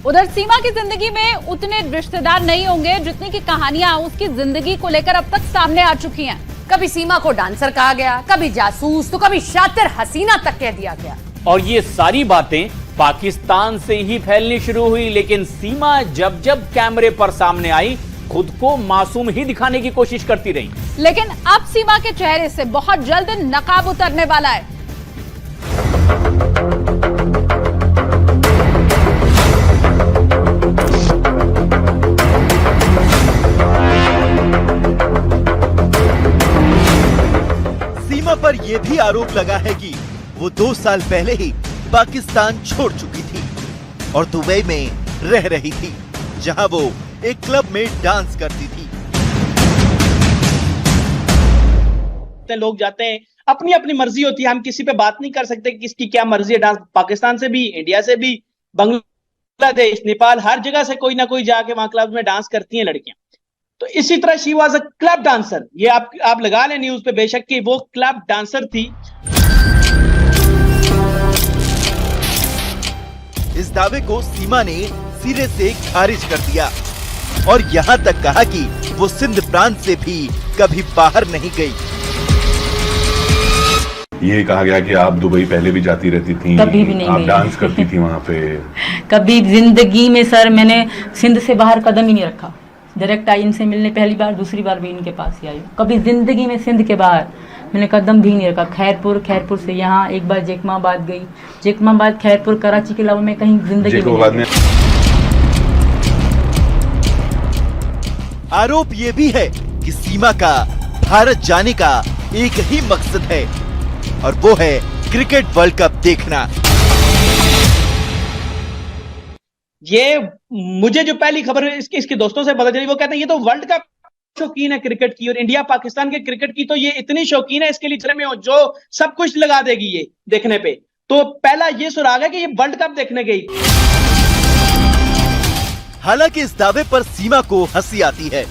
उधर सीमा की जिंदगी में उतने रिश्तेदार नहीं होंगे जितनी की कहानियां उसकी जिंदगी को लेकर अब तक सामने आ चुकी हैं। कभी सीमा को डांसर कहा गया, कभी जासूस, तो कभी शातिर हसीना तक कह दिया गया। और ये सारी बातें पाकिस्तान से ही फैलनी शुरू हुई, लेकिन सीमा जब जब कैमरे पर सामने आई खुद को मासूम ही दिखाने की कोशिश करती रही। लेकिन अब सीमा के चेहरे से बहुत जल्द नकाब उतरने वाला है। सीमा पर यह भी आरोप लगा है कि वो 2 साल पहले ही पाकिस्तान छोड़ चुकी थी और दुबई में रह रही थी, जहां वो एक क्लब में डांस करती थी। लोग जाते हैं, अपनी अपनी मर्जी होती है, हम किसी पे बात नहीं कर सकते किसकी क्या मर्जी है। डांस पाकिस्तान से भी, इंडिया से भी, बांग्लादेश, नेपाल, हर जगह से कोई ना कोई जाके वहां क्लब में डांस करती हैं लड़कियां। तो इसी तरह she was a club dancer. ये आप लगा लें न्यूज पे बेशक कि वो क्लब डांसर थी। इस दावे को सीमा ने सिरे से खारिज कर दिया और यहाँ तक कहा कि वो सिंध प्रांत से भी कभी बाहर नहीं गई। ये कहा गया कि आप दुबई पहले भी जाती रहती थी, कभी भी नहीं आप गई। डांस करती थी वहाँ पे। कभी जिंदगी में सर मैंने सिंध से बाहर कदम ही नहीं रखा। डायरेक्ट आई इनसे मिलने पहली बार, दूसरी बार भी इनके पास ही आई। कभी जिंदगी में सिंध के बाहर मैंने कदम भी नहीं रखा। खैरपुर से यहाँ एक बार जेकमाबाद गई, जेकमाबाद, खैरपुर, कराची के अलावा मैं कहीं जिंदगी में। आरोप ये भी है कि सीमा का भारत जाने का एक ही मकसद है और वो है क्रिकेट वर्ल्ड कप देखना। ये मुझे जो पहली खबर इसके दोस्तों से पता चली, वो कहते हैं ये तो वर्ल्ड कप शौकीन है क्रिकेट की, और इंडिया पाकिस्तान के क्रिकेट की तो ये इतनी शौकीन है, इसके लिए चले में हो जो सब कुछ लगा देगी ये देखने पे। तो पहला ये सुराग है कि ये वर्ल्ड कप देखने गई। हालांकि इस दावे पर सीमा को हंसी आती है।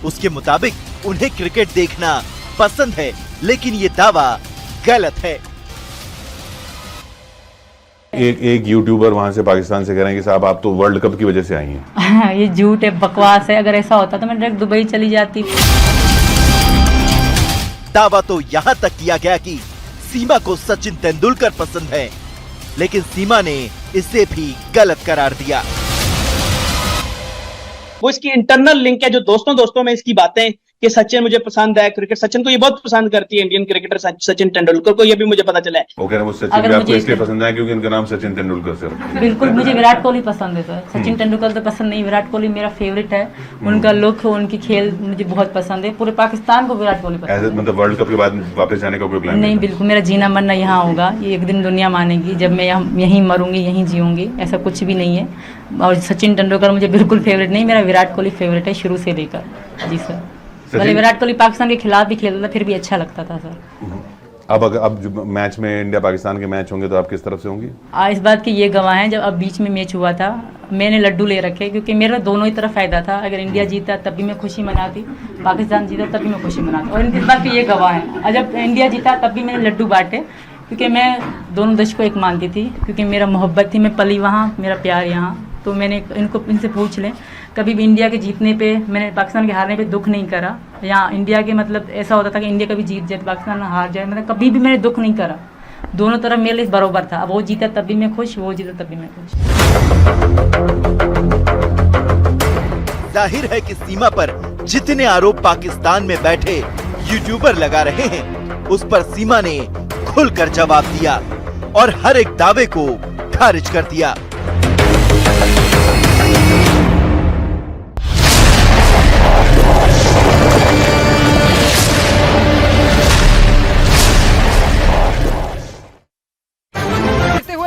उसके मुताबिक उन्हें क्रिकेट देखना पसंद है, लेकिन ये दावा गलत है। एक यूट्यूबर वहाँ से पाकिस्तान से कह रहे हैं कि साहब आप तो वर्ल्ड कप की वजह से आई हैं। ये झूठ है, बकवास है। अगर ऐसा होता तो मैं डायरेक्ट दुबई चली जाती। दावा तो यहाँ तक किया गया कि सीमा को सचिन तेंदुलकर पसंद है, लेकिन सीमा ने इसे भी गलत करार दिया। वो इसकी इंटरनल लिंक है, जो दोस्तों में इसकी बातें कि सचिन मुझे पसंद है, क्रिकेट सचिन को ये बहुत पसंद करती है, इंडियन क्रिकेटर सचिन तेंदुलकर को, ये भी मुझे पता चला है। वो कह रहे हैं वो सचिन भी आपको इसलिए पसंद है क्योंकि उनका नाम सचिन तेंदुलकर से है। बिल्कुल, मुझे विराट कोहली पसंद है सर। सचिन तेंदुलकर तो पसंद नहीं, विराट कोहली मेरा फेवरेट है। उनका लुक, उनकी खेल मुझे बहुत पसंद है। पूरे पाकिस्तान को विराट कोहली पसंद है। मतलब वर्ल्ड कप के बाद वापस जाने का कोई प्लान नहीं? बिल्कुल, मेरा जीना मरना यहाँ होगा। ये एक दिन दुनिया मानेगी जब मैं यहीं मरूंगी, यहीं जीऊंगी। ऐसा कुछ भी नहीं है। और सचिन तेंदुलकर मुझे बिल्कुल फेवरेट नहीं, मेरा विराट कोहली फेवरेट है शुरू से लेकर। जी सर। भले विराट कोहली पाकिस्तान के खिलाफ भी खेलता था, फिर भी अच्छा लगता था सर। अब जो मैच में इंडिया पाकिस्तान के मैच होंगे तो आप किस तरफ से होंगी? इस बात के ये गवाह हैं, जब अब बीच में मैच हुआ था मैंने लड्डू ले रखे, क्योंकि मेरा दोनों ही तरफ फायदा था। अगर इंडिया जीता तब भी मैं खुशी मनाती, पाकिस्तान जीता तब भी मैं खुशी मनाती। और इस बात के ये गवाह हैं, और जब इंडिया जीता तब भी मैंने लड्डू बांटे, क्योंकि मैं दोनों देश को एक मानती थी, क्योंकि मेरा मोहब्बत थी। मैं पली वहाँ, मेरा प्यार यहाँ। तो मैंने इनसे पूछ लें, कभी भी इंडिया के जीतने पे, मैंने पाकिस्तान के हारने पे दुख नहीं करा। या इंडिया के मतलब ऐसा होता था कि इंडिया कभी जीत जाए तो पाकिस्तान हार जाए, मतलब कभी भी मैंने दुख नहीं करा। दोनों तरफ मेरे लिए बराबर था। अब वो जीता तब भी मैं खुश, वो जीता तब भी मैं खुश। जाहिर है कि सीमा पर जितने आरोप पाकिस्तान में बैठे यूट्यूबर लगा रहे हैं, उस पर सीमा ने खुलकर जवाब दिया और हर एक दावे को खारिज कर दिया।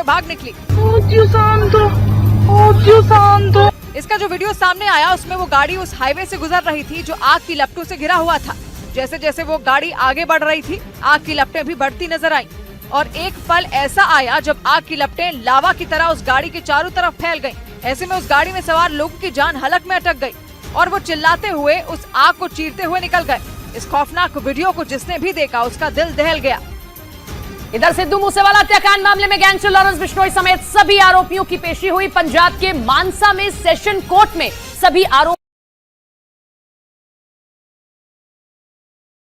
भाग निकली। इसका जो वीडियो सामने आया उसमें वो गाड़ी उस हाईवे से गुजर रही थी जो आग की लपटों से घिरा हुआ था। जैसे जैसे वो गाड़ी आगे बढ़ रही थी, आग की लपटें भी बढ़ती नजर आई और एक पल ऐसा आया जब आग की लपटें लावा की तरह उस गाड़ी के चारों तरफ फैल गईं। ऐसे में उस गाड़ी में सवार लोगों की जान हलक में अटक गई और वो चिल्लाते हुए उस आग को चीरते हुए निकल गए। इस खौफनाक वीडियो को जिसने भी देखा उसका दिल दहल गया। इधर सिद्धू मूसेवाला हत्याकांड मामले में गैंगस्टर लॉरेंस बिश्नोई समेत सभी आरोपियों की पेशी हुई। पंजाब के मानसा में सेशन कोर्ट में सभी आरोप